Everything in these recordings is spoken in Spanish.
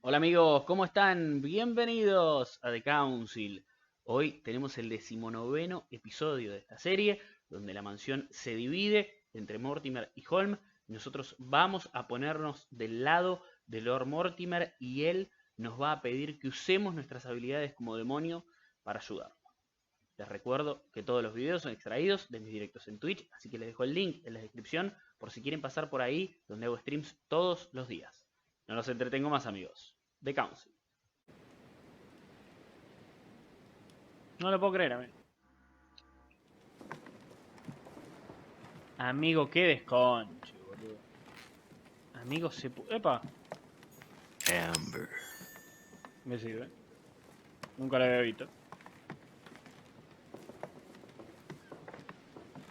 Hola amigos, ¿cómo están? Bienvenidos a The Council. Hoy tenemos el decimonoveno episodio de esta serie, donde la mansión se divide entre Mortimer y Holmes. Y nosotros vamos a ponernos del lado de Lord Mortimer y él nos va a pedir que usemos nuestras habilidades como demonio para ayudarlo. Les recuerdo que todos los videos son extraídos de mis directos en Twitch, así que les dejo el link en la descripción por si quieren pasar por ahí, donde hago streams todos los días. No los entretengo más, amigos. The Council. No lo puedo creer, amigo. Amigo, qué desconche, boludo. Amigo, se... ¡Epa! Amber. Me sirve. Nunca lo había visto.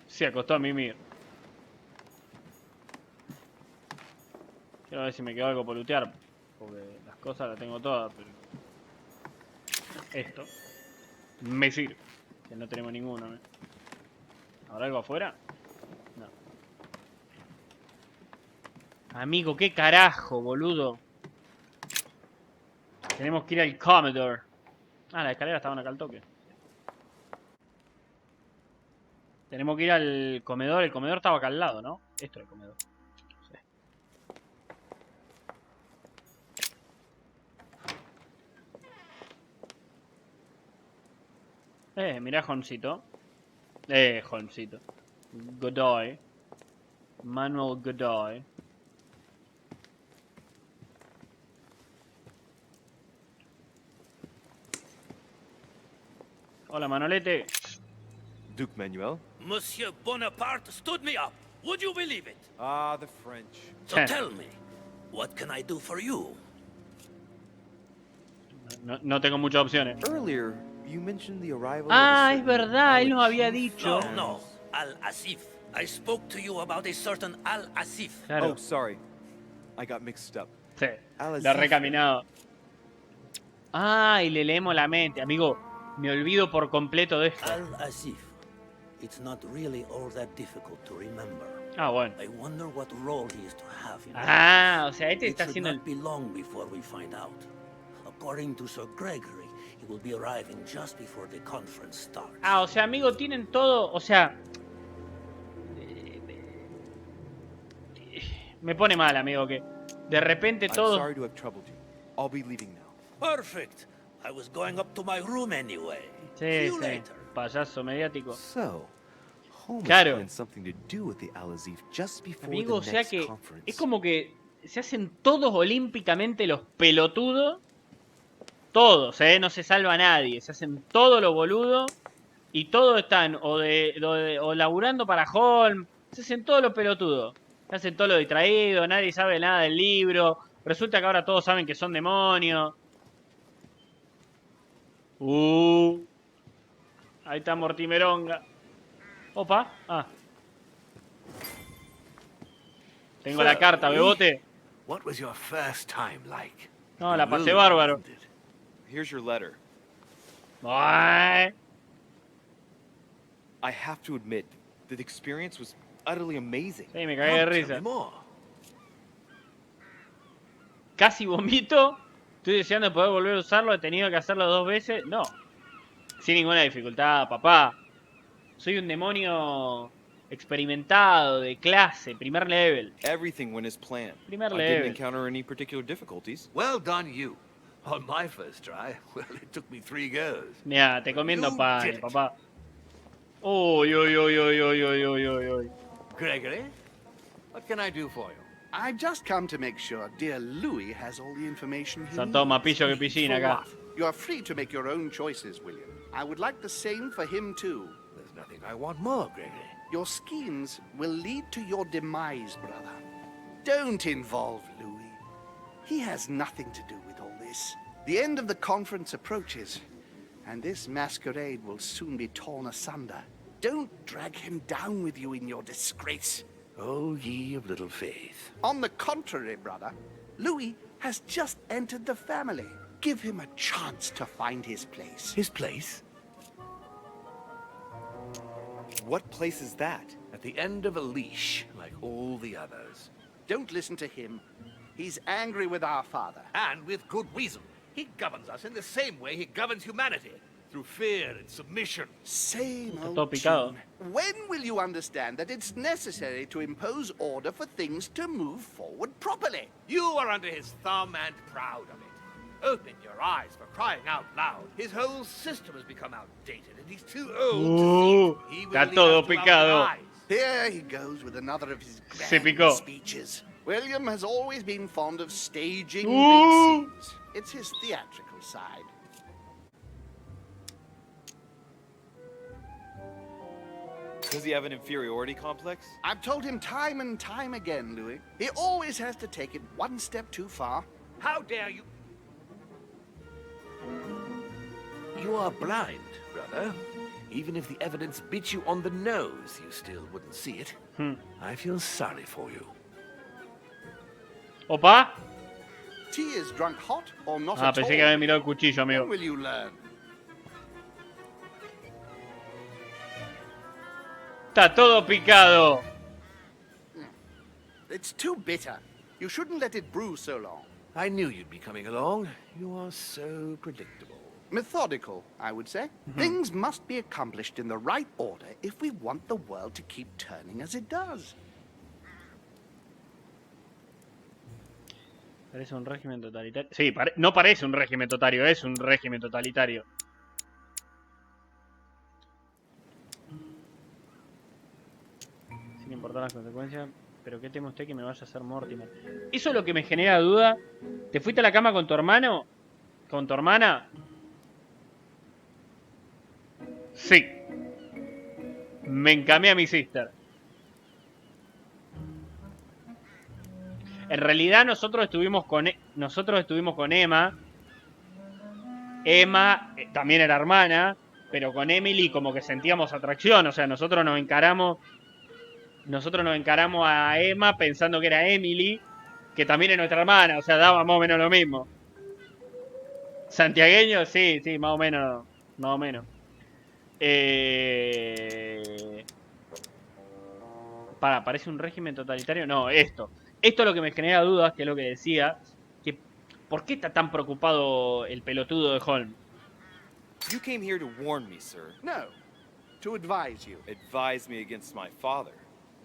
Se acostó a mimir. Quiero ver si me quedó algo por lootear. Porque las cosas las tengo todas, pero... Esto me sirve. Que no tenemos ninguno, ¿no? ¿Habrá algo afuera? No. Amigo, qué carajo, boludo. Tenemos que ir al Commodore. Ah, las escaleras estaban acá al toque. Tenemos que ir al comedor. El comedor estaba acá al lado, ¿no? Esto es el comedor. Mirá, Holmesito. Holmesito. Godoy. Manuel Godoy. Hola, Manolete. Duke Manuel? Monsieur Bonaparte stood me up. Would you believe it? Ah, the French. So tell me, what can I do for you? No tengo muchas opciones. Earlier, you mentioned the arrival Ah, of a es verdad, él nos había dicho. No, Al-Asif. I spoke to you about a certain Al-Asif. Claro. Oh, sorry. I got mixed up. Sí, Al-Asif. la recaminado. Ah, y le leemos la mente, amigo. Me olvido por completo de esto. Al-Asif. It's not really all that difficult to remember. Ah, bueno. I wonder what role he is to have in Ah, o sea, este It está should haciendo el... not be long before we find out. According to Sir Gregory, he will be arriving just before the conference starts. Ah, o sea, amigo, tienen todo, o sea... Me pone mal, amigo, que de repente I'm todo... sorry to have troubled you. I'll be leaving now. Perfect. I was going up to my room anyway. See Sí, you sí, later. payaso mediático. So, Holmes Claro. planned something to do with the Al-Asif just before Amigo, o the sea next que conference. es como que se hacen todos olímpicamente los pelotudos. Todos, no se salva nadie. Se hacen todos los boludos. Y todos están o laburando para Holmes. Se hacen todos los pelotudos. Se hacen todos los distraídos. Nadie sabe nada del libro. Resulta que ahora todos saben que son demonios. Ahí está Mortimeronga. Opa. Ah. Tengo la carta, bebote. What was your first time like? No, la pasé Brilliant, bárbaro. wasn't it? Here's your letter. Ay. I have to admit, the experience was utterly amazing. Sí, me cagué de Come, tell risa. me more. Casi vomito. Estoy deseando poder volver a usarlo. He tenido que hacerlo 2 veces. No. Sin ninguna dificultad, papá. Soy un demonio experimentado, de clase, primer level. Everything went as planned. Primer I didn't level. encounter any particular difficulties. Well done, you. On my first try, well, it took me 3 goes. Mira, te comiendo You pan, did it. papá. Uy, uy, uy, uy, uy, uy, uy, uy, uy. Gregory, what can I do for you? I've just come to make sure dear Louis has all the information he Son todos más needs. pillos que piscina For acá. what? You are free to make your own choices, William. I would like the same for him too. There's nothing I want more, Gregory. Your schemes will lead to your demise, brother. Don't involve Louis. He has nothing to do with all this. The end of the conference approaches, and this masquerade will soon be torn asunder. Don't drag him down with you in your disgrace. Oh, ye of little faith. On the contrary, brother, Louis has just entered the family. Give him a chance to find his place. His place? What place is that? At the end of a leash, like all the others. Don't listen to him. He's angry with our father. And with good reason. He governs us in the same way he governs humanity. Through fear and submission. Same Está old todo picado. tune. When will you understand that it's necessary to impose order for things to move forward properly? You are under his thumb and proud of it. Open your eyes, for crying out loud. His whole system has become outdated, and he's too old to see. He will Está lead todo us to our picado. demise. Here he goes with another of his Se grand picó. speeches. William has always been fond of staging big scenes. It's his theatrical side. Does he have an inferiority complex? I've told him time and time again, Louis. He always has to take it one step too far. How dare you? You are blind, brother. Even if the evidence beats you on the nose, you still wouldn't see it. I feel sorry for you. Opa. Tea is drunk hot or not Ah, at pensé all. que había mirado el cuchillo, amigo. When will you learn? Está todo picado. It's too bitter. You shouldn't let it brew so long. I knew you'd be coming along. You are so predictable. Methodical, I would say. Things must be accomplished in the right order if we want the world to keep turning as it does. Parece un régimen totalitario. Sí, no parece un régimen totalitario, es un régimen totalitario. Sin importar las consecuencias. Pero ¿qué teme usted que me vaya a hacer Mortimer? Eso es lo que me genera duda. ¿Te fuiste a la cama con tu hermano? ¿Con tu hermana? Sí. Me encamé a mi sister. En realidad nosotros estuvimos con Emma. Emma también era hermana, pero con Emily como que sentíamos atracción, o sea, nosotros nos encaramos a Emma pensando que era Emily, que también es nuestra hermana, o sea, daba más o menos lo mismo. Santiagueño, sí, más o menos, ¿parece un régimen totalitario? No, esto es lo que me genera dudas, que es lo que decía, que ¿por qué está tan preocupado el pelotudo de Holm? You came here to warn me, sir. No, to advise you. Advise me against my father.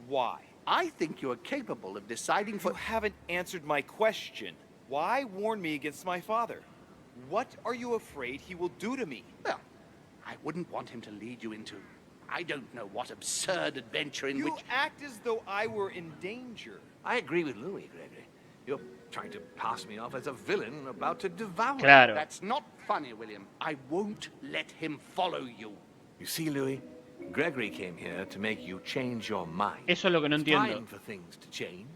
Why? I think you are capable of deciding for... You haven't answered my question. Why warn me against my father? What are you afraid he will do to me? Well, I wouldn't want him to lead you into... I don't know what absurd adventure in You which... act as though I were in danger. I agree with Louis, Gregory. You're trying to pass me off as a villain about to devour. Claro. That's not funny, William. I won't let him follow you. You see, Louis, Gregory came here to make you change your mind. Eso es lo que no It's entiendo. time for things to change.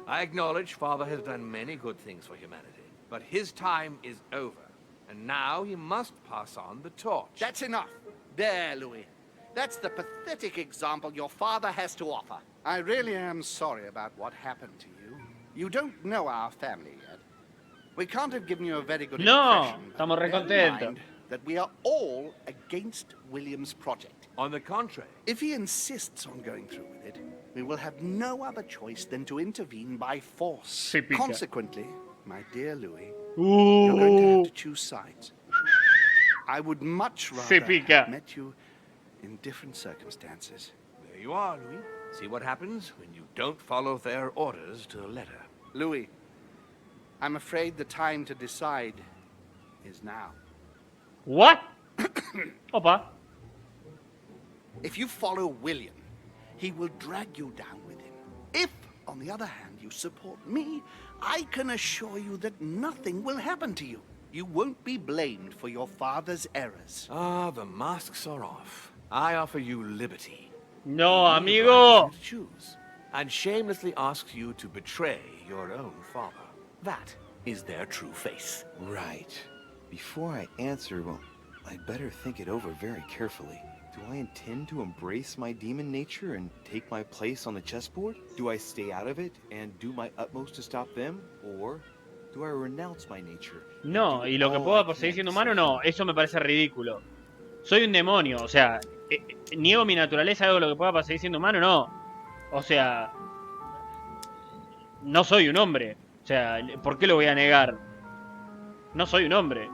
I acknowledge Father has done many good things for humanity, but his time is over, and now he must pass on the torch. That's enough. There, Louis. That's the pathetic example your father has to offer. I really am sorry about what happened to you. You don't know our family yet. We can't have given you a very good No, impression. estamos Bear re in contentos. mind that we are all against William's project. On the contrary, If he insists on going through with it, we will have no other choice than to intervene by force. Se pica. Consequently, my dear Louis, you're going to have to choose sides. I would much Se rather pica. have met you in different circumstances. there you are, Louis. See what happens when you don't follow their orders to the letter. Louis, I'm afraid the time to decide is now. What? Opa. If you follow William, he will drag you down with him. If, on the other hand, you support me, I can assure you that nothing will happen to you. You won't be blamed for your father's errors. Ah, the masks are off. I offer you liberty. No, He amigo. advises you to choose, and shamelessly asks you to betray your own father. That is their true face. Right. Before I answer, well, I'd better think it over very carefully. Do I intend to embrace my demon nature and take my place on the chessboard? Do I stay out of it and do my utmost to stop them? Or do I renounce my nature? and No, do y lo que all pueda I por seguir can siendo to humano, save no. them? Eso me parece ridículo. Soy un demonio, o sea, niego mi naturaleza, algo lo que pueda para seguir siendo humano, no. O sea, no soy un hombre. sea, ¿por qué lo voy a negar? No soy un hombre.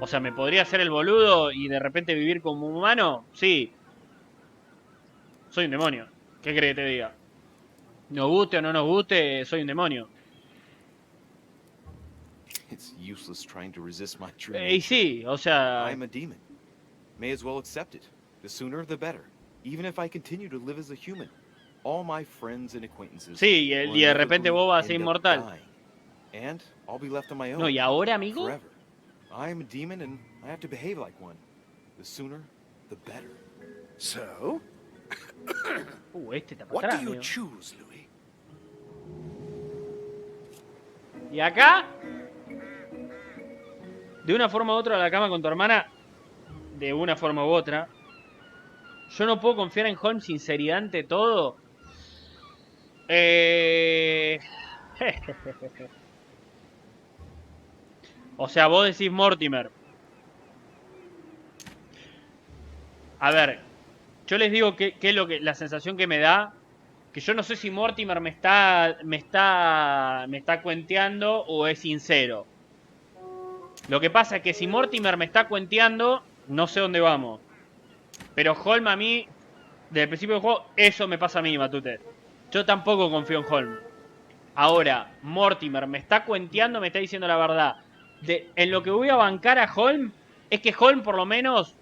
O sea, ¿me podría hacer el boludo y de repente vivir como un humano? Sí. Soy un demonio. ¿Qué crees que te diga? Nos guste o no nos guste, soy un demonio. It's useless trying to resist my true Y nature. sí, o sea... I'm a demon. May as well accept it. The sooner the better. Even if I continue to live as a human. All my friends and acquaintances Sí, will y de repente vos vas a ser end up inmortal. dying. And I'll be left on my own. No, ¿y ahora, amigo? Forever. I'm a demon and I have to behave like one. The sooner, the better. So, Este está para what atrás, do you amigo. choose, Louis? Y acá, de una forma u otra, a la cama con tu hermana, de una forma u otra. Yo no puedo confiar en Holmes sinceridad ante todo. O sea, vos decís Mortimer. A ver, yo les digo que es lo que la sensación que me da, que yo no sé si Mortimer me está cuenteando o es sincero. Lo que pasa es que si Mortimer me está cuenteando, no sé dónde vamos. Pero Holmes a mí, desde el principio del juego, eso me pasa a mí, Matute. Yo tampoco confío en Holmes. Ahora, Mortimer me está cuenteando, me está diciendo la verdad. En lo que voy a bancar a Holmes, es que Holmes por lo menos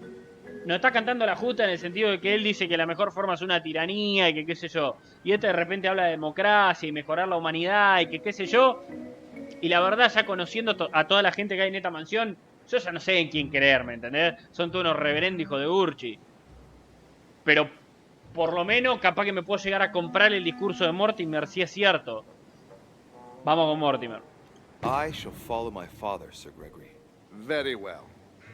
nos está cantando la justa en el sentido de que él dice que la mejor forma es una tiranía y que qué sé yo. Y de repente habla de democracia y mejorar la humanidad y que qué sé yo. Y la verdad, ya conociendo a toda la gente que hay en esta mansión, yo ya no sé en quién creerme, ¿entendés? Son todos unos reverendos hijos de Urchi. Pero por lo menos capaz que me puedo llegar a comprar el discurso de Mortimer si es cierto. Vamos con Mortimer. I shall follow my father, Sir Gregory. Very well.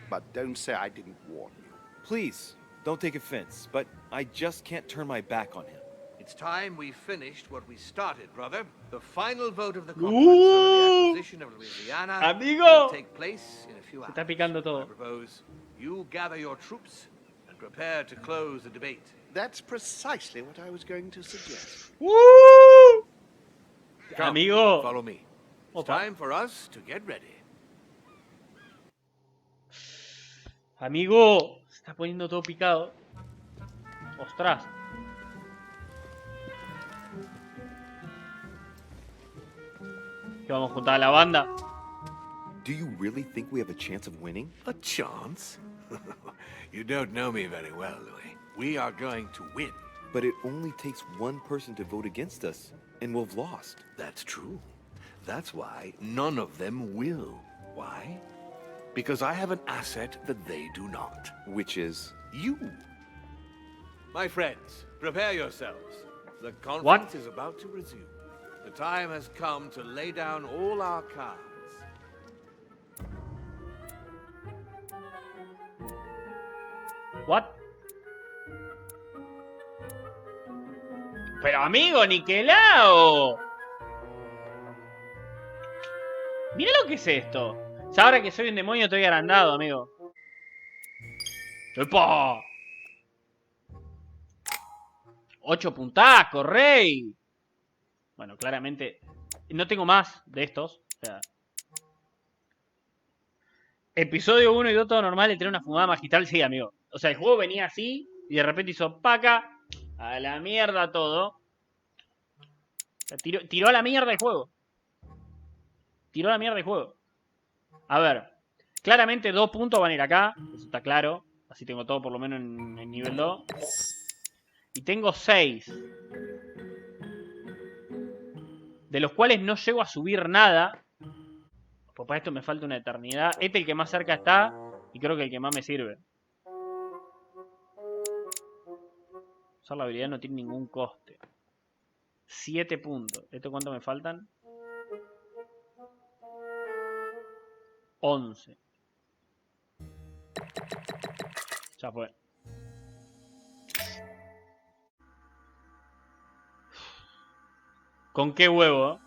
But don't say I didn't warn you. Please, don't take offense, but I just can't turn my back on him. It's time we finished what we started, brother. The final vote of the conference over the acquisition of Louisiana Amigo. will take place in a few Se hours. está picando I todo. propose you gather your troops and prepare to close the debate. That's precisely what I was going to suggest. Come, Amigo. follow me. It's Opa. time for us to get ready. Amigo. Se está poniendo todo picado. Ostras. Que vamos a juntar a la banda. Do you really think we have a chance of winning? A chance? You don't know me very well, Louis. We are going to win. But it only takes one person to vote against us, and we'll have lost. That's true. That's why none of them will. Why? Because I have an asset that they do not. Which is... You. My friends, prepare yourselves. The conference is about to resume. The time has come to lay down all our cards. What? Pero amigo, Niquelao. Mira lo que es esto. Ya ahora que soy un demonio estoy agrandado, amigo. ¡Epa! 8 puntacos, rey. Bueno, claramente no tengo más de estos. O sea, episodio 1 y 2 todo normal y tener una fumada magistral, sí, amigo. O sea, el juego venía así y de repente hizo paca. A la mierda todo. O sea, tiró a la mierda el juego. Tiró a la mierda el juego. A ver. Claramente 2 puntos van a ir acá. Eso está claro. Así tengo todo por lo menos en nivel 2. Y tengo 6. De los cuales no llego a subir nada. Pues para esto me falta una eternidad. Este es el que más cerca está. Y creo que el que más me sirve. Usar la habilidad no tiene ningún coste. 7 puntos. ¿Esto cuánto me faltan? 11. Ya fue. ¿Con qué huevo?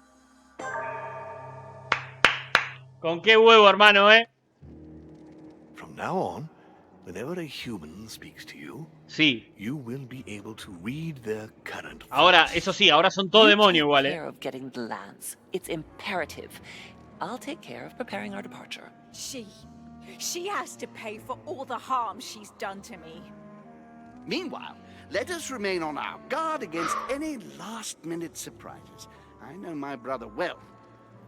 ¿Con qué huevo, hermano, From now on, whenever a human speaks to you, Sí. you will be able to read their current Ahora, thoughts. eso sí, ahora son todo demonio igual, Take care of getting the lance. It's imperative. I'll take care of preparing our departure. She has to pay for all the harm she's done to me. Meanwhile, let us remain on our guard against any last-minute surprises. I know my brother well.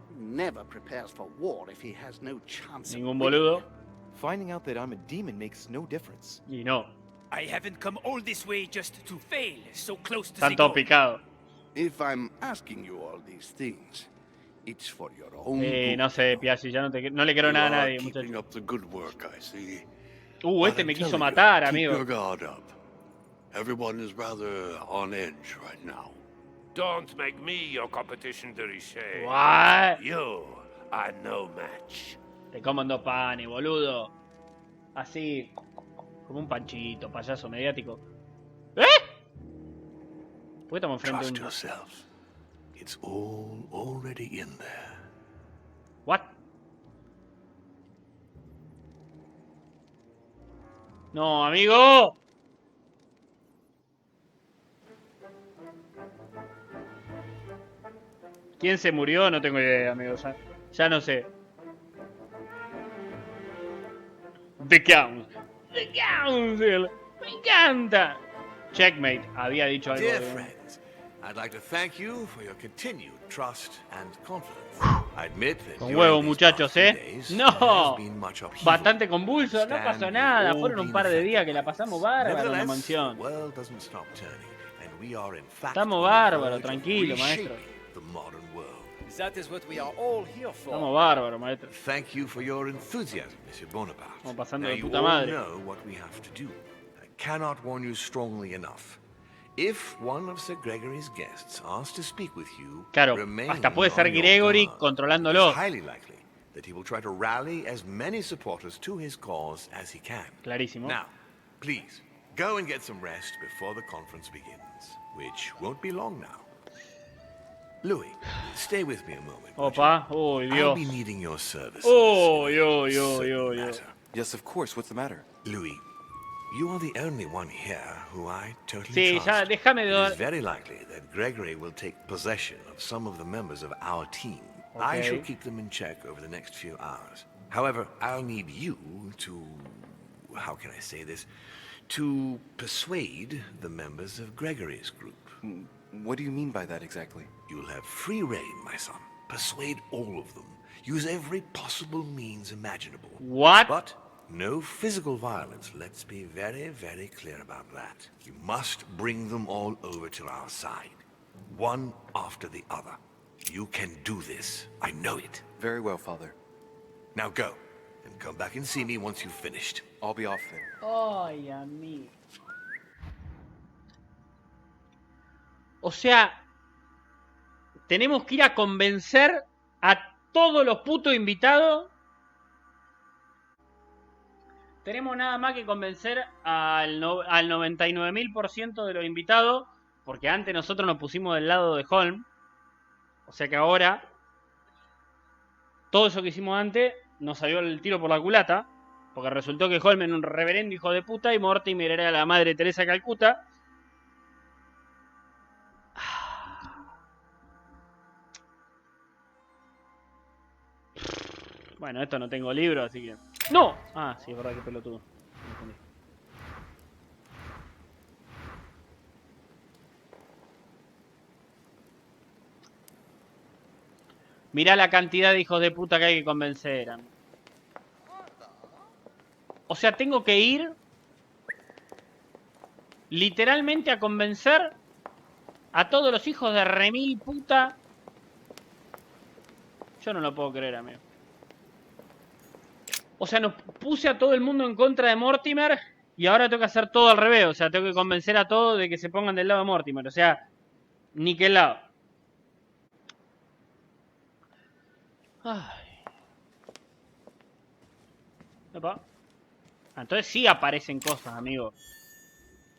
He never prepares for war if he has no chance of Ningún winning. boludo. Finding out that I'm a demon makes no difference. Y no. I haven't come all this way just to fail so close to Están todos picados. If I'm asking you all these things, it's for your own No sé, Piaggi, ya no le quiero You nada a are nadie, keeping muchacho. up the good work, I see. Este But me I'm quiso telling matar, you, amigo. Keep your guard up. Everyone is rather on edge right now. Don't make me your competition, Diriche. What? You are no match. Te coman dos panes, boludo. Así, como un panchito, payaso mediático. ¿Eh? ¿Por qué estamos enfrente de Trust un... yourselves. It's all already in there. What? No, amigo. ¿Quién se murió? No tengo idea, amigo. Ya no sé. The Council. Me encanta. Checkmate. Había dicho algo Dear de... friends, I'd like to thank you for your continued trust and confidence. I admit that Con during huevo, these muchachos, past few days, there has No. been much upheaval. Bastante convulso. No Stand pasó with nada. all Fueron un being par de affected días que by la this. pasamos bárbaro en la Nevertheless, mansión. the world doesn't stop turning, and we are in fact Estamos on the bárbaros, verge of tranquilo, maestro. reshaping the modern world. That is what we are all here for. Estamos bárbaros, maestro. Thank you for your enthusiasm, Monsieur Bonaparte. Estamos pasando Now de you puta all madre. know what we have to do. I cannot warn you strongly enough. If one of Sir Gregory's guests asks to speak with you, Claro, remain hasta puede ser on your Gregory guard. controlándolo. It's highly likely that he will try to rally as many supporters to his cause as he can. Clarísimo. Now, please, go and get some rest before the conference begins, which won't be long now. Louis, stay with me a moment. would you? Opa. Uy, I'll Dios. be needing your services. Uy, in a uy, uy, certain uy, uy. matter. Yes, of course. What's the matter? Louis, you are the only one here who I totally Sí, trust. ya, déjame It dar... is very likely that Gregory will take possession of some of the members of our team. I Okay. shall keep them in check over the next few hours. However, I'll need you to... how can I say this? To persuade the members of Gregory's group. What do you mean by that exactly? You'll have free reign, my son. Persuade all of them. Use every possible means imaginable. What? But no physical violence. Let's be very, very clear about that. You must bring them all over to our side. One after the other. You can do this. I know it. Very well, Father. Now go. And come back and see me once you've finished. I'll be off then. Ay, amigo. O sea, tenemos que ir a convencer a todos los putos invitados. Tenemos nada más que convencer al 99.000% de los invitados. Porque antes nosotros nos pusimos del lado de Holm. O sea que ahora, todo eso que hicimos antes nos salió el tiro por la culata. Porque resultó que Holm era un reverendo hijo de puta y Mortimer era la madre Teresa de Calcuta. Bueno, esto no tengo libro, así que... ¡No! Ah, sí, es verdad que pelotudo. Me confundí. Mirá la cantidad de hijos de puta que hay que convencer. O sea, tengo que ir literalmente a convencer a todos los hijos de remil puta. Yo no lo puedo creer, amigo. O sea, nos puse a todo el mundo en contra de Mortimer y ahora tengo que hacer todo al revés. O sea, tengo que convencer a todos de que se pongan del lado de Mortimer. O sea, ni que lado. Ay. Epa. Entonces sí aparecen cosas, amigo.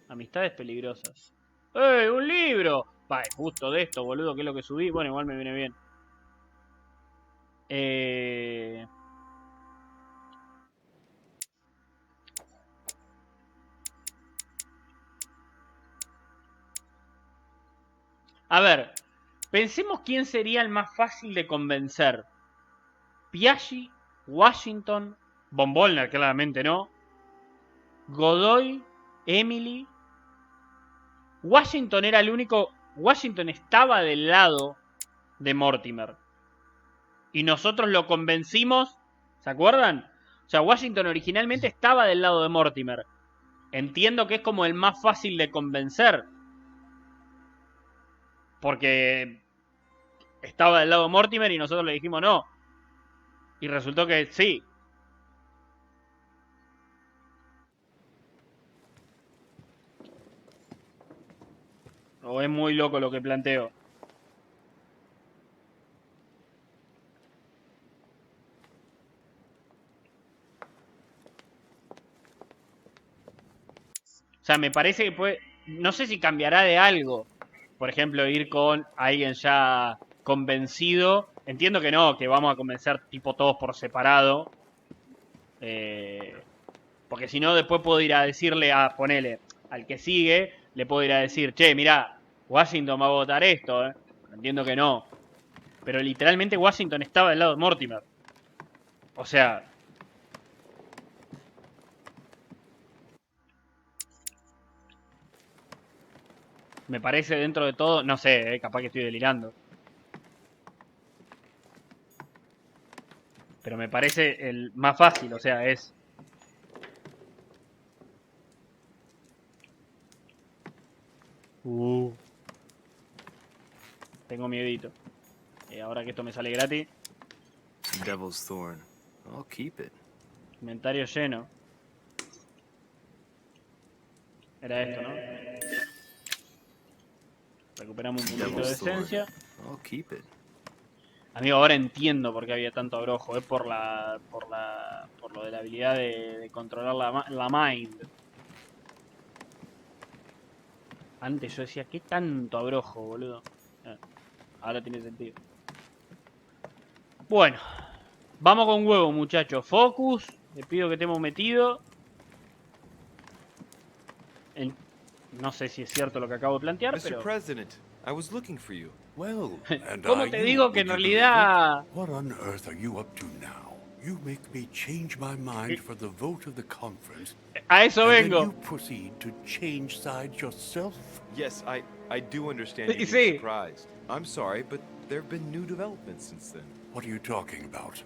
Amistades peligrosas. ¡Ey! ¡Un libro! Va, es justo de esto, boludo, que es lo que subí. Bueno, igual me viene bien. A ver, pensemos quién sería el más fácil de convencer. Piaggi, Washington, Von Bollner, claramente no. Godoy, Emily. Washington era el único... Washington estaba del lado de Mortimer. Y nosotros lo convencimos, ¿se acuerdan? O sea, Washington originalmente estaba del lado de Mortimer. Entiendo que es como el más fácil de convencer. Porque estaba del lado de Mortimer y nosotros le dijimos no. Y resultó que sí. O es muy loco lo que planteo. O sea, me parece que puede... No sé si cambiará de algo. Por ejemplo, ir con alguien ya convencido. Entiendo que no, que vamos a convencer tipo todos por separado. Porque si no, después puedo ir a decirle a... Ponele, al que sigue, le puedo ir a decir, che, mirá, Washington va a votar esto, Entiendo que no. Pero literalmente Washington estaba del lado de Mortimer. O sea... Me parece dentro de todo, no sé, capaz que estoy delirando. Pero me parece el más fácil, o sea, es... Tengo miedito. Ahora que esto me sale gratis. Devil's Thorn. I'll keep it. Inventario lleno. Era esto, ¿no? Recuperamos un puntito de esencia. I'll keep it. Amigo, ahora entiendo por qué había tanto abrojo. Es por lo de la habilidad de controlar la mind. Antes yo decía, ¿qué tanto abrojo, boludo? Ahora tiene sentido. Bueno. Vamos con huevo, muchachos. Focus. Les pido que estemos metidos. No sé si es cierto lo que acabo de plantear, pero... Mr. President, I was looking for you. Well, and ¿Cómo te digo que en realidad... What on earth are you up to now? You make me change my mind for the vote of the conference. A eso vengo. And then you proceed to change sides yourself? Yes, I do understand you being Sí. surprised. I'm sorry, but there have been new developments since then. What are you talking about?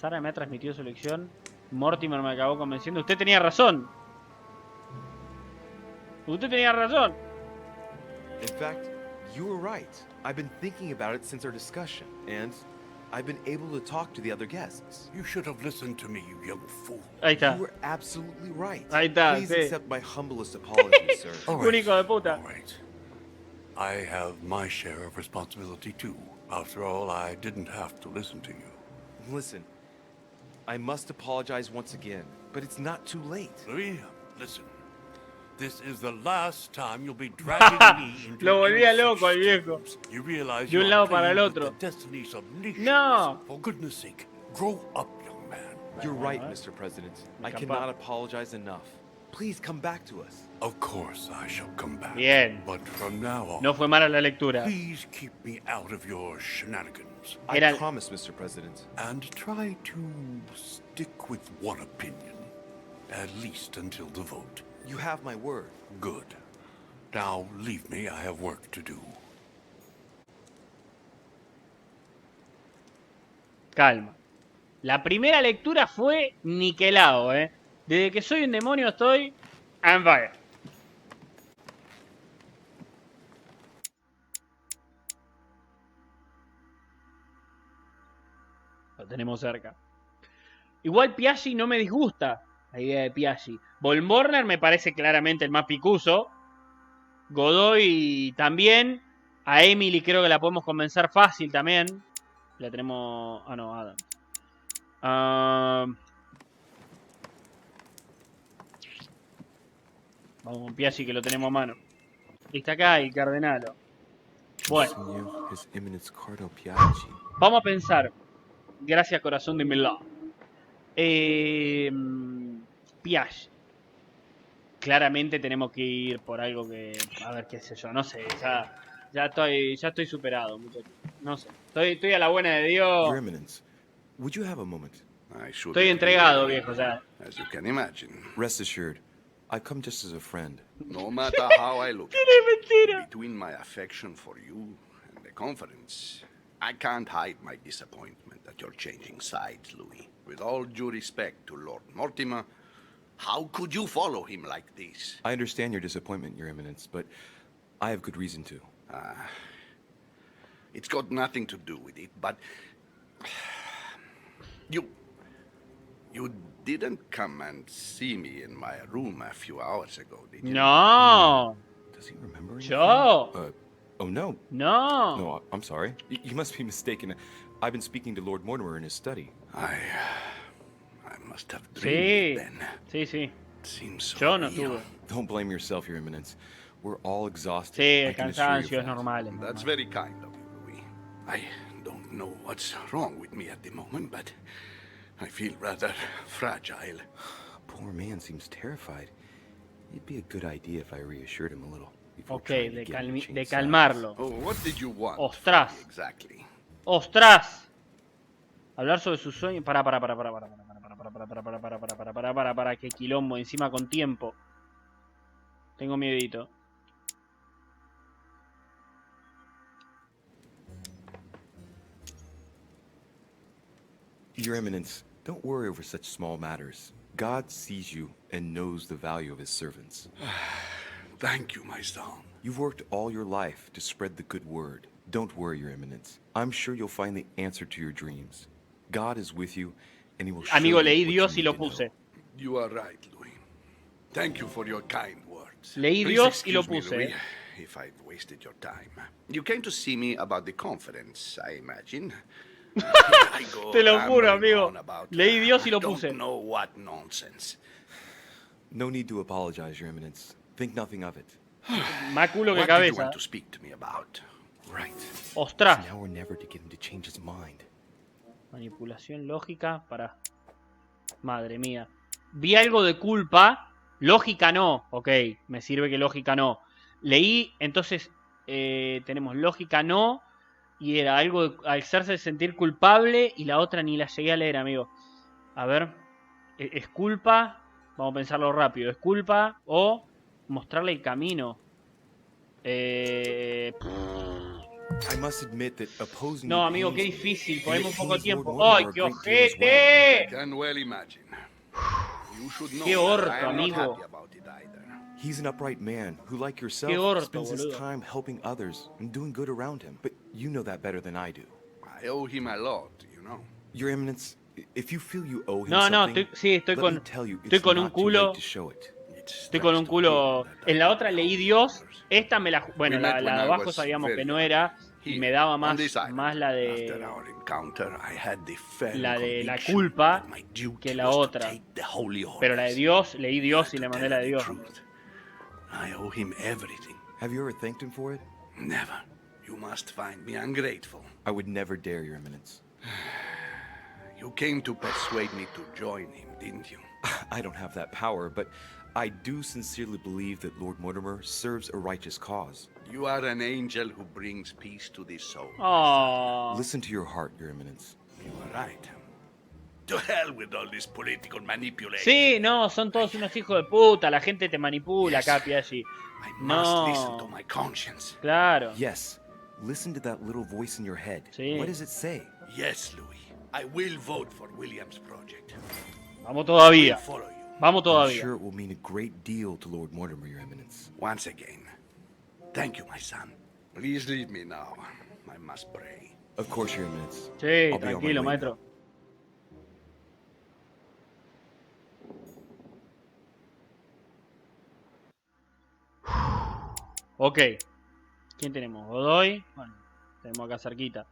Sara me ha transmitido su lección. Mortimer me acabó convenciendo. Usted tenía razón. Usted tenía razón. In fact, you were right. I've been thinking about it since our discussion, and I've been able to talk to the other guests. You should have listened to me, you young fool. Ahí está. You were absolutely right. Ahí está, Please sí. accept my humblest apologies, sir. All Un hijo de puta. All right. I have my share of responsibility too. After all, I didn't have to listen to you. Listen, I must apologize once again, but it's not too late. Louis, listen. This is the last time you'll be dragging me into Lo volvía any loco al such viejo. schemes. You realize De un you lado are para el playing with otro. the destinies of nations. No. For goodness sake, grow up, young man. You're right, Mr. President. I cannot apologize enough. Please come back to us. Of course I shall come back. Bien. But from now on, No fue mala la lectura. please keep me out of your shenanigans. I Era- promise, Mr. President. And try to stick with one opinion. At least until the vote. You have my word. Good. Now leave me, I have work to do. Calma. La primera lectura fue niquelado, Desde que soy un demonio estoy on fire. Lo tenemos cerca. Igual Piaggi no me disgusta la idea de Piaggi. Volmorner me parece claramente el más picuso. Godoy también. A Emily creo que la podemos convencer fácil también. La tenemos... Ah, no, Adam. Vamos con Piaggi que lo tenemos a mano. Está acá y Cardenalo. Bueno. His Eminence Cardo Piaggi. Vamos a pensar. Gracias, corazón de Milán. Piaggi. claramente tenemos que ir por algo que... A ver, qué sé yo, no sé. Ya estoy superado, muchachos. No sé. Estoy a la buena de Dios. Your Eminence, would you have a moment? Estoy entregado, viejo, ya. As you can imagine. Rest assured, I come just as a friend. No matter how I look between my affection for you and the conference, I can't hide my disappointment that you're changing sides, Louis. With all due respect to Lord Mortimer, how could you follow him like this? I understand your disappointment, Your Eminence, but I have good reason to. It's got nothing to do with it, but you didn't come and see me in my room a few hours ago, did you? No. Does he remember anything? Yo. Oh no. No. No, I'm sorry. You must be mistaken. I've been speaking to Lord Mortimer in his study. I must have dreamed it then. Sí. It seems so Yo no real. tuve. Don't blame yourself, Your Eminence. We're all exhausted. Sí, I el can assure you cansancio of es that. normal. That's very kind of you, Louis. I don't know what's wrong with me at the moment, but I feel rather fragile. Poor man seems terrified. It'd be a good idea if I reassured him a little. before Ok, trying to de, get him to change de sides. calmarlo. Oh, what did you want? Ostras. Exactly. ¡Ostras! Hablar sobre sus sueños. Para, qué quilombo, encima con tiempo. Tengo miedito. Your Eminence, don't worry over such small matters. God sees you and knows the value of his servants. Thank you, my son. You've worked all your life to spread the good word. Don't worry, Your Eminence. I'm sure you'll find the answer to your dreams. God is with you, and he will show Amigo, you leí what you Dios y need lo to know. puse. You are right, Louis. Thank you for your kind words. Leí Please Dios y lo excuse me, puse. Louis, if I've wasted your time. You came to see me about the conference, I imagine. I go Te lo juro, rambling amigo. on about Leí Dios y lo I don't puse. know what nonsense. No need to apologize, Your Eminence. Think nothing of it. Más culo que What did you cabeza. want to speak to me about? Right. Ostras. Now we're never to get him to change his mind. Manipulación lógica para... Madre mía. Vi algo de culpa. Lógica no. Ok, me sirve que lógica no. Leí, entonces tenemos lógica no. Y era algo de hacerse sentir culpable. Y la otra ni la llegué a leer, amigo. A ver. ¿Es culpa? Vamos a pensarlo rápido. ¿Es culpa o mostrarle el camino? I must admit that opposing No, you amigo, pains qué me, difícil. and Ponemos it poco pains tiempo. Lord ¡Ay, Mortimer qué a great deal as well. I ojete! can well imagine. You should know Qué that orto, I am not amigo. happy about it either. He's an upright man who, like Qué yourself, orto, spends his boludo. time helping others and doing good around him. But you know that better than I do. I owe him a lot, you know. Your Eminence, if you feel you owe him No, something, estoy let con... me tell you, Estoy it's con un not too culo... late to show it. Estoy con un culo... En la otra leí Dios. Esta me la... Bueno, la de abajo sabíamos que no era. Y me daba más la de... La de la culpa que la otra. Pero la de Dios, leí Dios y le mandé la de Dios. I owe him everything. Have you ever thanked him for it? Never. You must find me ungrateful. I would never dare, Your Eminence. You came to persuade me to join him, didn't you? I don't have that power, but I do sincerely believe that Lord Mortimer serves a righteous cause. You are an angel who brings peace to the soul. Oh. Listen to your heart, Your Eminence. You are right. To hell with all this political manipulation. Sí, no, son todos unos hijos de puta. La gente te manipula, Yes. Capi, allí. I must listen to No. my conscience. Claro. Yes, listen to that little voice in your head. Sí. What does it say? Yes, Louis. I will vote for William's project. Vamos todavía. I'll follow you. Vamos I'm todavía. sure it will mean a great deal to Lord Mortimer, Your Eminence. Once again, thank you, my son. Please leave me now. I must pray. Of course, Your Eminence. Sí, I'll be on my tranquilo, way maestro. Ok. ¿Quién tenemos? Godoy. Bueno, tenemos acá cerquita.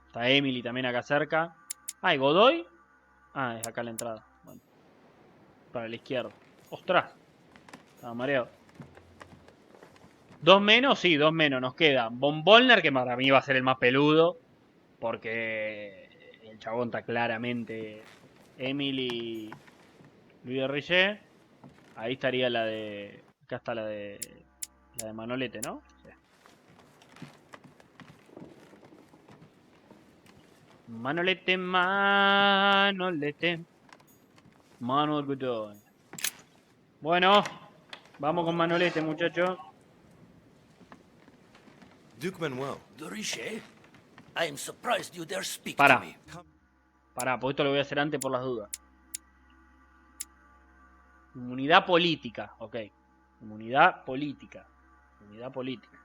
Está Emily también acá cerca. Ah, ¿y Godoy? Ah, es acá la entrada. Bueno. Para la izquierda. ¡Ostras! Estaba mareado. ¿Dos menos? Sí, dos menos. Nos queda Von Bollner, que para mí va a ser el más peludo. Porque el chabón está claramente... Emily... Luis de Reyes. Ahí estaría la de... Acá está la de Manolete, ¿no? Sí. Manolete, Manolete. Manuel Gutón. Bueno, vamos con Manolete, muchachos. Duke Manuel. De Reyes, I am surprised you dare speak Para. to me. Pará, porque esto lo voy a hacer antes por las dudas. Inmunidad política, ok. Inmunidad política. Inmunidad política.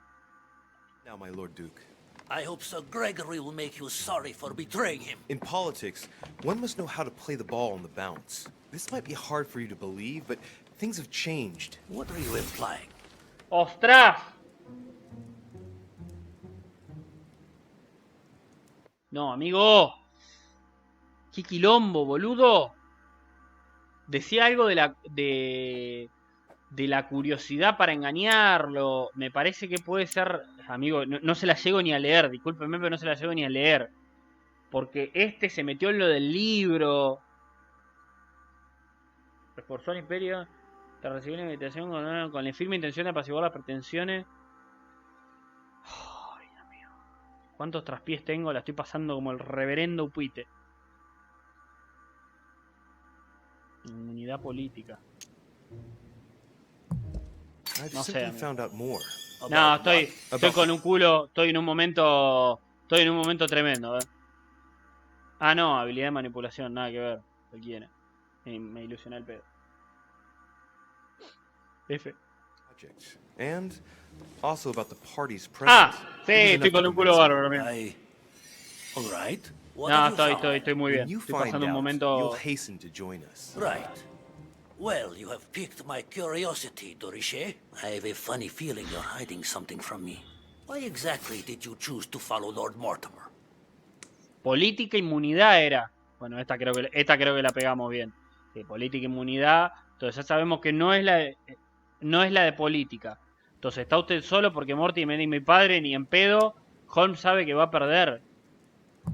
Now, my Lord Duke. I hope Sir Gregory will make you sorry for betraying him. In politics, one must know how to play the ball on the bounce. This might be hard for you to believe, but things have changed. What are you implying? ¡Ostras! No, amigo. ¡Qué quilombo, boludo! Decía algo de la curiosidad para engañarlo. Me parece que puede ser... Amigo, no se la llego ni a leer. Discúlpeme, pero no se la llego ni a leer. Porque este se metió en lo del libro. Reforzó al imperio. Te recibió la invitación con la firme intención de apaciguar las pretensiones. Ay, amigo. ¿Cuántos traspiés tengo? La estoy pasando como el reverendo Upite. Inmunidad política. I've No sé, simply amigo. found out more. No, estoy con un culo. Estoy en un momento tremendo, Ah, no, habilidad de manipulación, nada que ver. Cualquiera. Me ilusioné el pedo. F. Project. And also about the party's present. Ah, sí, estoy con un culo bárbaro, mira. All right. What No, have you found? estoy muy bien. When you Estoy find pasando un out, momento. you'll hasten to join us. Right. Well, you have piqued my curiosity, de Reyes. I have a funny feeling you're hiding something from me. Why exactly did you choose to follow Lord Mortimer? Política, inmunidad era. Bueno, esta creo que la pegamos bien. Sí, política, inmunidad. Entonces ya sabemos que no es la de política. Entonces está usted solo porque Morty ni mi padre ni en pedo. Holmes sabe que va a perder.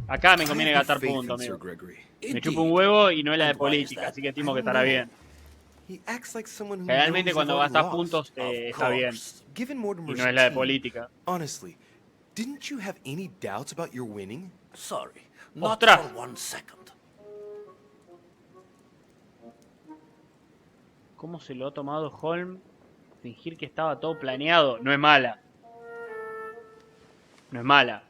Acá me conviene gastar puntos, amigo. Me chupo un huevo y no es la de política, así que estimo que estará bien. Realmente cuando gastas puntos está bien. Y no es la de política. Honestly, didn't you have any doubts about your winning? Sorry, not ¡Ostras! for 1 second. ¿Cómo se lo ha tomado Holmes? Fingir que estaba todo planeado. No es mala. No es mala.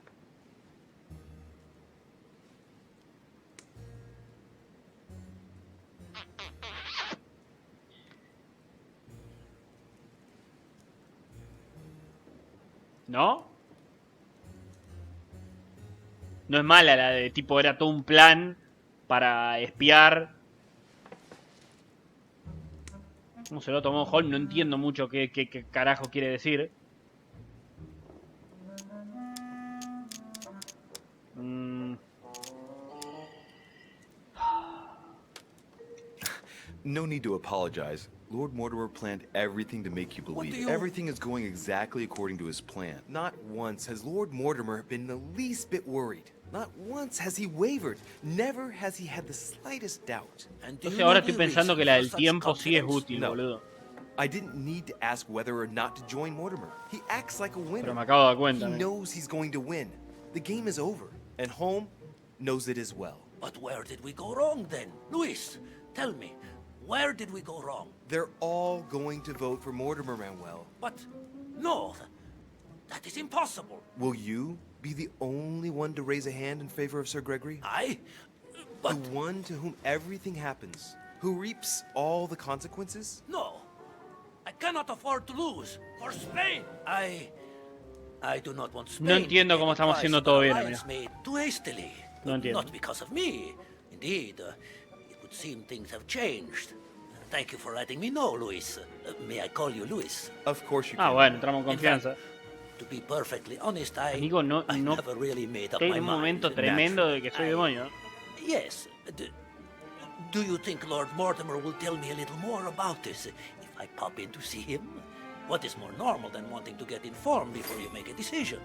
¿No? No es mala la de tipo, era todo un plan para espiar. ¿Cómo se lo tomó Holmes? No entiendo mucho qué carajo quiere decir. No need to apologize. Lord Mortimer planned everything to make you believe everything is going exactly according to his plan. Not once has Lord Mortimer been the least bit worried. Not once has he wavered. Never has he had the slightest doubt. Entonces ahora estoy pensando que la del tiempo sí es útil, boludo. I didn't need to ask whether or not to join Mortimer. He acts like a winner. Pero me acabo de dar cuenta. He knows he's going to win. The game is over, and Holmes knows it as well. But where did we go wrong then? Luis, tell me, where did we go wrong? They're all going to vote for Mortimer, Manuel. But, no, that is impossible. Will you be the only one to raise a hand in favor of Sir Gregory? But... The one to whom everything happens, who reaps all the consequences? No, I cannot afford to lose. For Spain, I do not want Spain. No entiendo cómo estamos haciendo todo bien, amigo. Made too hastily. No entiendo. Not because of me. Indeed, it would seem things have changed. Thank you for letting me know, Luis. May I call you Luis? Of course you can. Ah, bueno, entramos en confianza. To be perfectly honest, Amigo, no never really made up estoy my en un mind. momento tremendo de que soy demonio. Yes. Do you think Lord Mortimer will tell me a little more about this if I pop in to see him? What is more normal than wanting to get informed before you make a decision?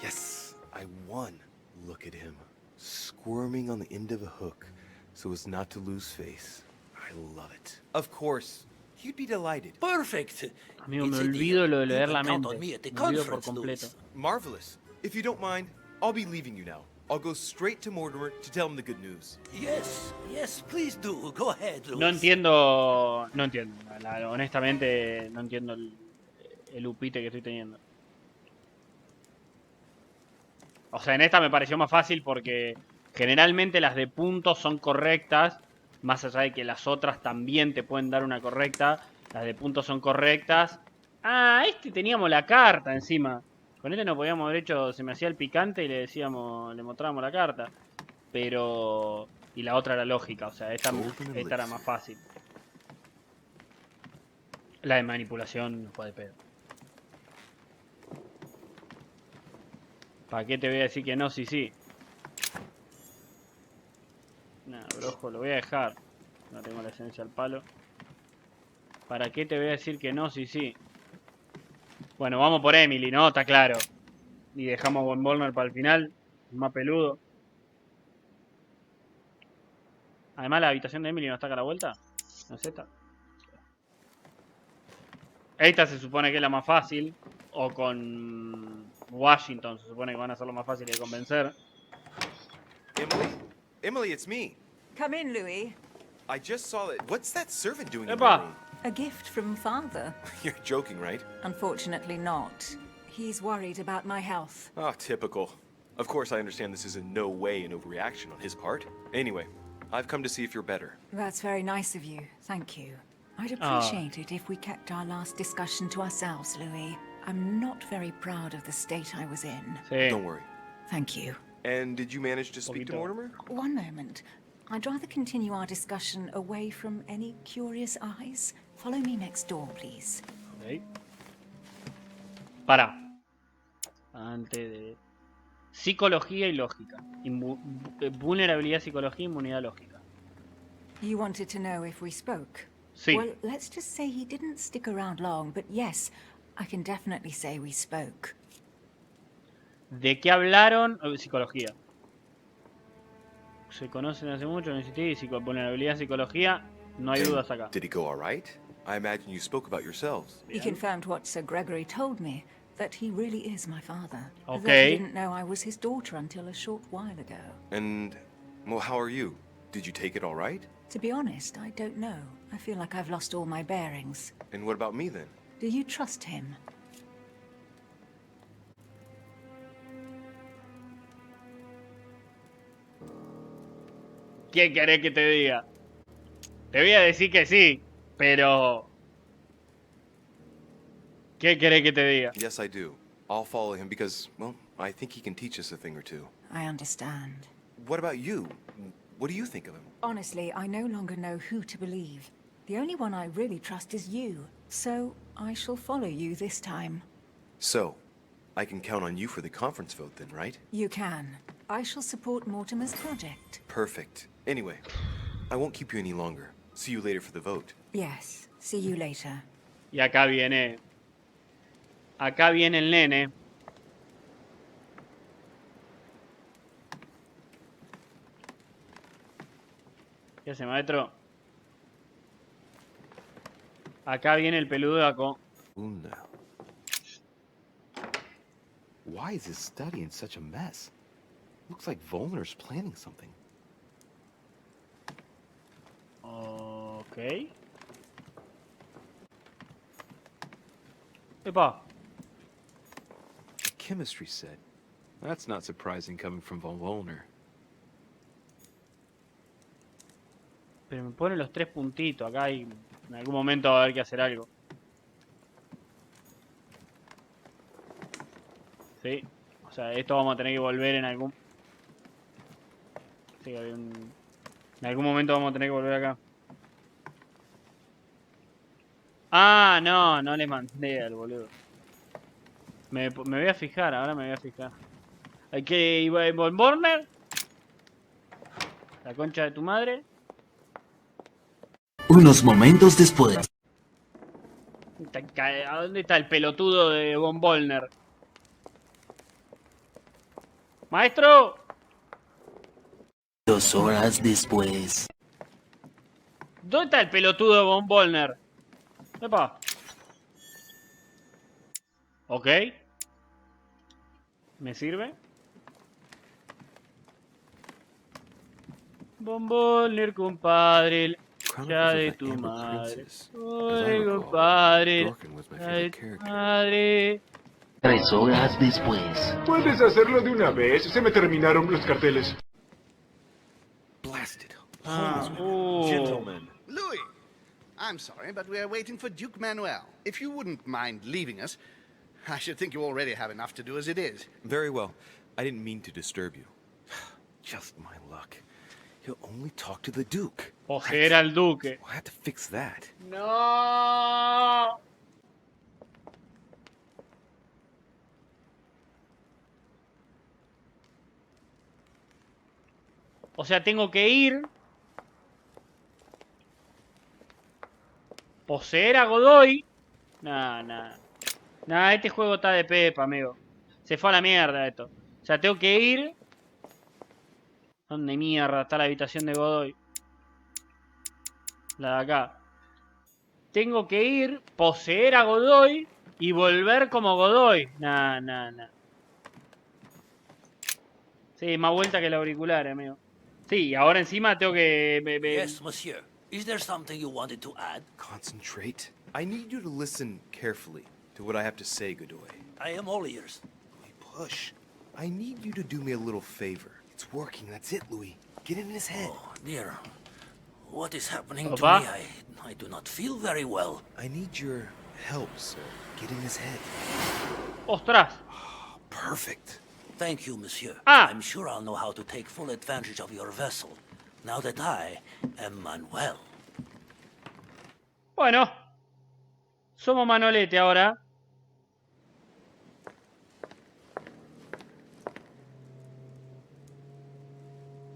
Yes, I won. Look at him, squirming on the end of a hook so as not to lose face. I love it. Of course. He'd be delighted. Perfect. Amigo, me It's a olvido deal. lo de leer You la can count mente. on me at the Me olvido por conference, completo. Louis. Marvelous. If you don't mind, I'll be leaving you now. I'll go straight to Mortimer to tell him the good news. Yes, please do. Go ahead, Louis. No entiendo. Honestamente, no entiendo el upite que estoy teniendo. O sea, en esta me pareció más fácil porque generalmente las de puntos son correctas. Más allá de que las otras también te pueden dar una correcta. Las de puntos son correctas. Ah, teníamos la carta encima. Con este no podíamos haber hecho, se me hacía el picante y le mostrábamos la carta. Pero... Y la otra era lógica, o sea, esta era más fácil. La de manipulación fue de pedo. ¿Para qué te voy a decir que no? Sí. Nada, brojo, lo voy a dejar. No tengo la esencia al palo. ¿Para qué te voy a decir que no? Sí. Bueno, vamos por Emily, ¿no? Está claro. Y dejamos a Von Volner para el final. Más peludo. Además, la habitación de Emily no está acá a la vuelta. ¿No es esta? Esta se supone que es la más fácil. O con Washington se supone que van a ser lo más fácil de convencer. Emily, it's me. Come in, Louis. I just saw it. What's that servant doing in Epa. my room? A gift from father. You're joking, right? Unfortunately not. He's worried about my health. Oh, typical. Of course, I understand this is in no way an overreaction on his part. Anyway, I've come to see if you're better. That's very nice of you. Thank you. I'd appreciate it if we kept our last discussion to ourselves, Louis. I'm not very proud of the state I was in. Sí. Don't worry. Thank you. And did you manage to speak to Poquito. Mortimer? One moment. I'd rather continue our discussion away from any curious eyes. Follow me next door, please. Ok. Para. Antes de... Psicología y lógica. Vulnerabilidad, psicología, inmunidad lógica. You wanted to know if we spoke? Sí. Well, let's just say he didn't stick around long, but yes, I can definitely say we spoke. ¿De qué hablaron? Psicología. Se conocen hace mucho, no existí. Vulnerabilidad, psicología. No hay dudas acá. Did he go all right? I imagine you spoke about yourselves. He confirmed what Sir Gregory told me, that he really is my father. That Okay. he didn't know I was his daughter until a short while ago. And, well, how are you? Did you take it all right? To be honest, I don't know. I feel like I've lost all my bearings. And what about me then? Do you trust him? ¿Qué querés que te diga? Te voy a decir que sí, pero... ¿Qué querés que te diga? Yes, I do. I'll follow him because, well, I think he can teach us a thing or two. I understand. What about you? What do you think of him? Honestly, I no longer know who to believe. The only one I really trust is you. So, I shall follow you this time. So, I can count on you for the conference vote then, right? You can. I shall support Mortimer's project. Perfect. Anyway, I won't keep you any longer. See you later for the vote. Yes. See you later. Y acá viene... Acá viene el nene. ¿Qué hace, maestro? Acá viene el peludaco. No. Why is his study in such a mess? Looks like Volner's planning something. Ok. Epa. Chemistry set. That's not surprising coming from Von Volner. Pero me pone los 3 puntitos acá y en algún momento va a haber que hacer algo. Sí. O sea, esto vamos a tener que volver en algún... Sí, había un... En algún momento vamos a tener que volver acá. Ah, no, no le mandé al boludo. Me voy a fijar, ahora me voy a fijar. Hay que ir a Von Volner. La concha de tu madre. Unos momentos después. ¿A dónde está el pelotudo de Von Volner? ¡Maestro! 2 horas después. ¿Dónde está el pelotudo de Von Bollner? Epa. Ok. ¿Me sirve? Von Bollner, compadre. Ya de tu madre. Oye, compadre. Ya de tu madre. 3 horas después. Puedes hacerlo de una vez. Se me terminaron los carteles. Blasted. Gentlemen. Louis, I'm sorry, but we are waiting for Duke Manuel. If you wouldn't mind leaving us, I should think you already have enough to do as it is. Very well. I didn't mean to disturb you. Just my luck. He'll only talk to the Duke. Poseer al Duque. We'll have to fix that. No. O sea, tengo que ir. Poseer a Godoy. Nah, este juego está de pepa, amigo. Se fue a la mierda esto. O sea, tengo que ir. ¿Dónde mierda está la habitación de Godoy? La de acá. Tengo que ir, poseer a Godoy y volver como Godoy. Nah. Sí, más vuelta que el auricular, amigo. Sí, y ahora encima tengo que... Yes, monsieur. Is there something you wanted to add? Concentrate. I need you to listen carefully to what I have to say, Godoy. I am all ears. Louis, push. I need you to do me a little favor. It's working, that's it, Louis. Get in his head. Oh, dear. What is happening to Opa. me? I do not feel very well. I need your help, sir. Get in his head. ¡Ostras! Perfect. Thank you, monsieur. Ah. I'm sure I'll know how to take full advantage of your vessel, now that I am Manuel. Bueno. Somos Manolete ahora.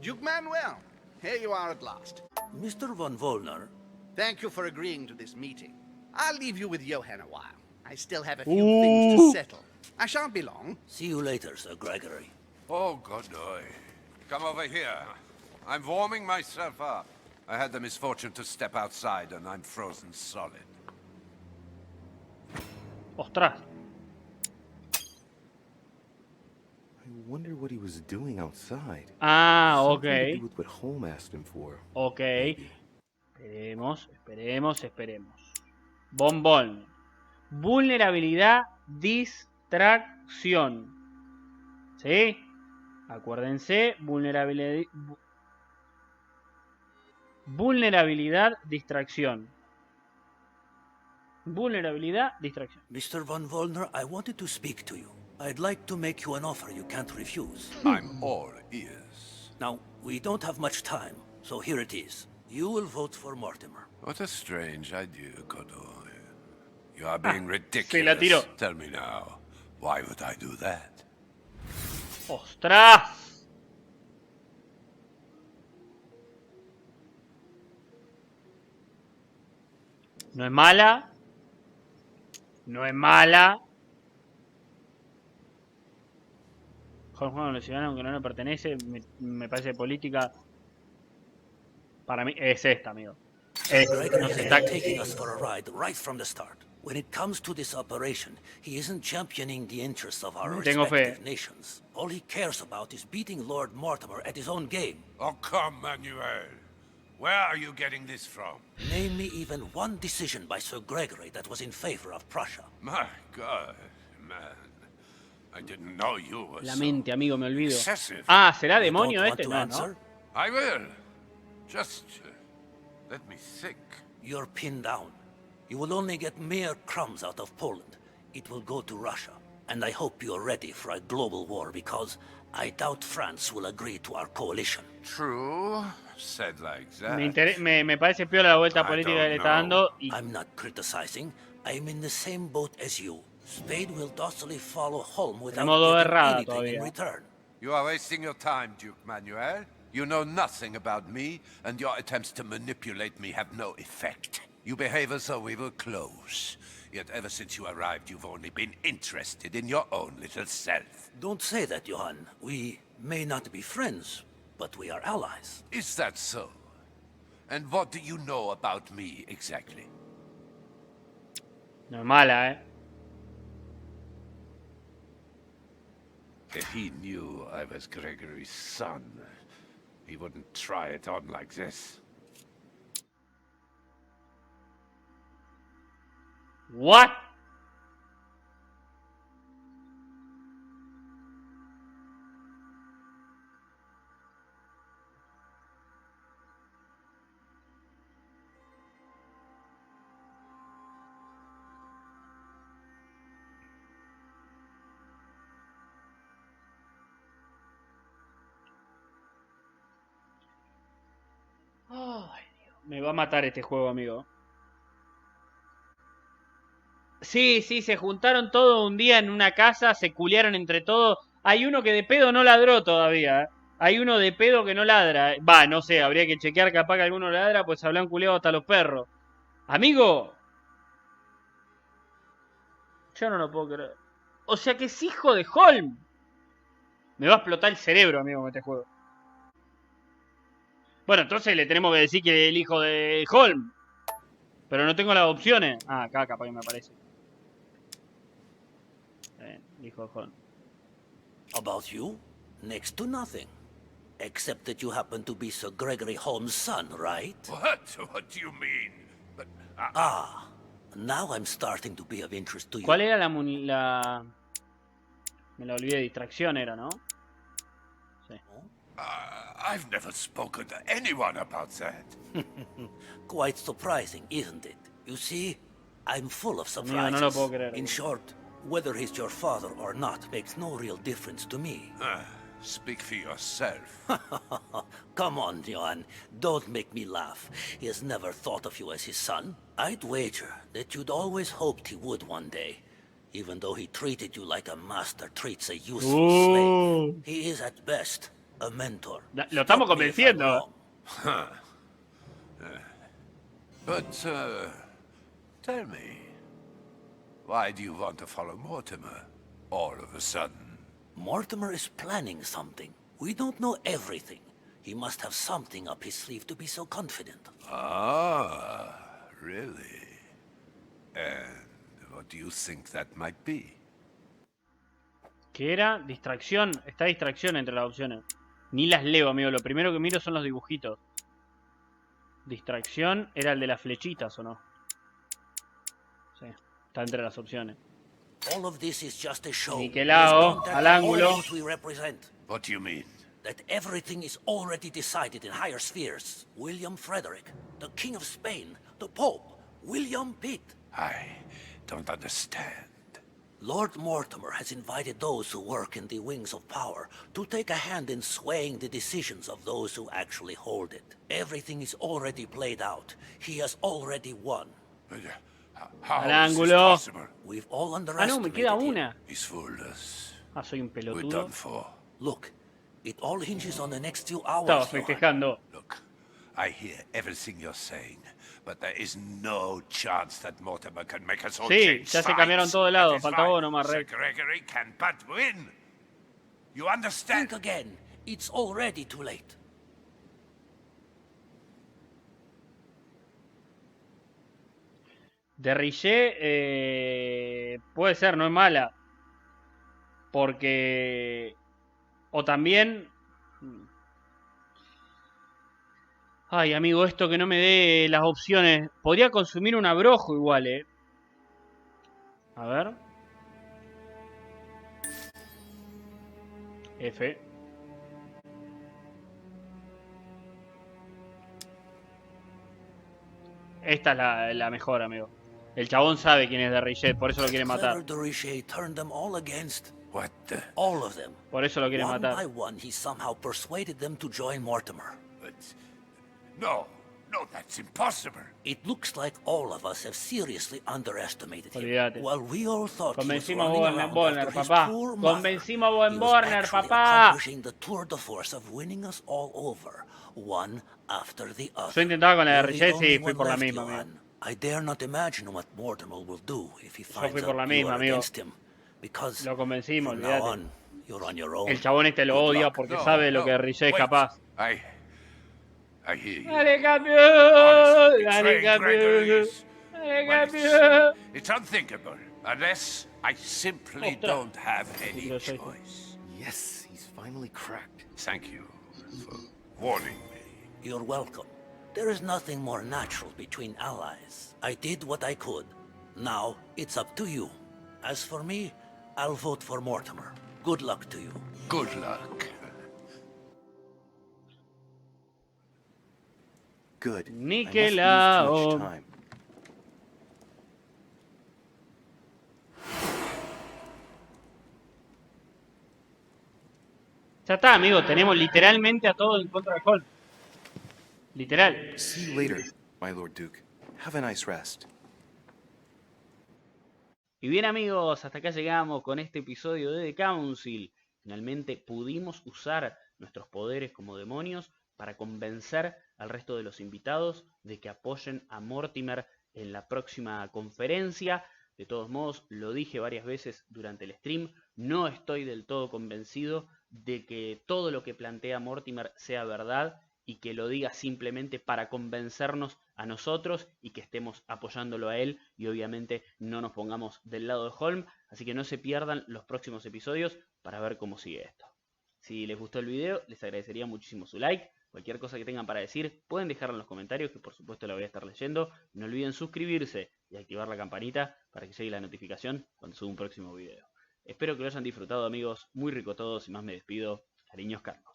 Duke Manuel, here you are at last. Mr. von Wollner. Thank you for agreeing to this meeting. I'll leave you with Johann a while. I still have a few things to settle. I shan't be long. See you later, Sir Gregory. Oh, Godoy. Come over here. I'm warming myself up. I had the misfortune to step outside and I'm frozen solid. ¡Ostras! I wonder what he was doing outside. Ah, Something to ok. do with what Holm asked him for. Ok. Maybe. Esperemos. Bombón. Vulnerabilidad, distracción. ¿Sí? Acuérdense, vulnerabilidad, distracción. Vulnerabilidad, distracción. Mr. von Wollner, I wanted to speak to you. I'd like to make you an offer you can't refuse. I'm all ears. Now, we don't have much time, so here it is. You will vote for Mortimer. What a strange idea, Godoy. You are being Se la ridiculous. tiró. Tell me now, why would I do that? ¡Ostras! No es mala. No es mala. Juego nacional, aunque no le pertenece, me parece política. Para mí es esta, amigo. Gregory Nos has está... been taking us for a ride right from the start. When it comes to this operation, he isn't championing the interests of our Tengo respective fe. nations. All he cares about is beating Lord Mortimer at his own game. Oh, come, Manuel. Where are you getting this from? Name me even one decision by Sir Gregory that was in favor of Prussia. My God, man. I didn't know you were La so mente, amigo, me olvido. excessive. Ah, ¿será You demonio don't want este? to No, ¿no? answer? I will. Just let me think. You're pinned down. You will only get mere crumbs out of Poland. It will go to Russia. And I hope you're ready for a global war because I doubt France will agree to our coalition. True. Said like that. Me parece piola la vuelta I política don't que le está know. dando. Y I'm not criticizing. I'm in the same boat as you. Spade will docilely follow Holm without modo getting errada anything todavía. in return. You are wasting your time, Duke Manuel. You know nothing about me, and your attempts to manipulate me have no effect. You behave as though we were close. Yet ever since you arrived, you've only been interested in your own little self. Don't say that, Johann. We may not be friends, but we are allies. Is that so? And what do you know about me, exactly? No es mala, If he knew I was Gregory's son, he wouldn't try it on like this. What? Ay, Dios. Me va a matar este juego, amigo. Sí, se juntaron todos un día en una casa, se culiaron entre todos. Hay uno que de pedo no ladró todavía, ¿eh? Hay uno de pedo que no ladra. Va, no sé, habría que chequear, capaz que alguno ladra, pues hablan culiado hasta los perros. Amigo. Yo no lo puedo creer. O sea que es hijo de Holm. Me va a explotar el cerebro, amigo, con este juego. Bueno, entonces le tenemos que decir que es el hijo de Holm. Pero no tengo las opciones. Ah, acá capaz que me aparece. Hijo de Holm. About you? Next to nothing. Except that you happen to be Sir Gregory Holmes' son, right? What? What do you mean? But, now I'm starting to be of interest to you. ¿Cuál era la... Me la olvidé, distracción era, ¿no? Sí. I've never spoken to anyone about that. Quite surprising, isn't it? You see, I'm full of surprises. Amigo, no lo puedo creer. In short, whether he's your father or not makes no real difference to me. Speak for yourself. Come on, Johan. Don't make me laugh. He has never thought of you as his son. I'd wager that you'd always hoped he would one day, even though he treated you like a master treats a useful slave. He is at best a mentor. Lo estamos convenciendo. But, tell me, why do you want to follow Mortimer all of a sudden? Mortimer is planning something. We don't know everything. He must have something up his sleeve to be so confident. Ah, really? And what do you think that might be? ¿Qué era? Distracción. Está distracción entre las opciones. Ni las leo, amigo. Lo primero que miro son los dibujitos. Distracción era el de las flechitas, ¿o no? Sí, está entre las opciones. All of this is just a show. Niquelado, al ángulo. What do you mean? That everything is already decided in higher spheres. William Frederick, the King of Spain, the Pope, William Pitt. I don't understand. Lord Mortimer has invited those who work in the wings of power to take a hand in swaying the decisions of those who actually hold it. Everything is already played out. He has already won. Al ángulo. We've all Ah, no, me queda una. He's fooled us. Ah, soy un We're pelotudo. done for. Look, it all hinges on the next few hours. Estaba festejando. Look, I hear everything you're saying, but there is no chance that Mortimer can make us all Sí, change ya se cambiaron todo de lado. sides. That is Falta why vos nomás, Sir Rey. Gregory can but win. You understand? Think again. It's already too late. De Richet puede ser, no es mala. Porque... O también... Ay, amigo, esto que no me dé las opciones. Podría consumir un abrojo igual, ¿eh? A ver. F. Esta es la mejor, amigo. El chabón sabe quién es de Richet, por eso lo quiere matar. De Richet turned them all against. What the? All of them. Por eso lo quiere One matar. by one, he somehow persuaded them to join Mortimer. But no, that's impossible. It looks like all of us have seriously underestimated him. Olvídate. While we all thought he was Convencimos a running Warner, around Warner, after his papá. poor mother, Convencimos a he was Warner, actually papá. accomplishing the tour de force of winning us all over, one after the other. Yo intentaba con la de You're the Richet, only sí, fui one por la left, misma, amigo. Johan. I dare not imagine what Mortimer will do if he finds fui por la out misma, you are amigo. against him. Because Lo convencimos, from now olvídate. on, you're on your own. El chabón este lo Good odia luck. porque No, sabe de lo no, que Richet es wait. capaz. I I hear you. Dale, campeón. Honestly, Dale, betraying Gregory campeón. is... Dale, well, campeón. it's unthinkable. Unless I simply Ostras. don't have any Creo que soy. choice. Yes, he's finally cracked. Thank you for warning me. You're welcome. There is nothing more natural between allies. I did what I could. Now, it's up to you. As for me, I'll vote for Mortimer. Good luck to you. Good luck. Good. I must Nikelao. lose too much time. Ya está, amigo. Tenemos literalmente a todos en contra de Holm. Literal. See you later, my Lord Duke. Have a nice rest. Y bien, amigos, hasta acá llegamos con este episodio de The Council. Finalmente pudimos usar nuestros poderes como demonios para convencer al resto de los invitados de que apoyen a Mortimer en la próxima conferencia. De todos modos, lo dije varias veces durante el stream, no estoy del todo convencido de que todo lo que plantea Mortimer sea verdad y que lo diga simplemente para convencernos a nosotros y que estemos apoyándolo a él y obviamente no nos pongamos del lado de Holm. Así que no se pierdan los próximos episodios para ver cómo sigue esto. Si les gustó el video, les agradecería muchísimo su like. Cualquier cosa que tengan para decir, pueden dejarla en los comentarios, que por supuesto la voy a estar leyendo. No olviden suscribirse y activar la campanita para que llegue la notificación cuando suba un próximo video. Espero que lo hayan disfrutado, amigos. Muy rico todos y más me despido. Cariños, Carlos.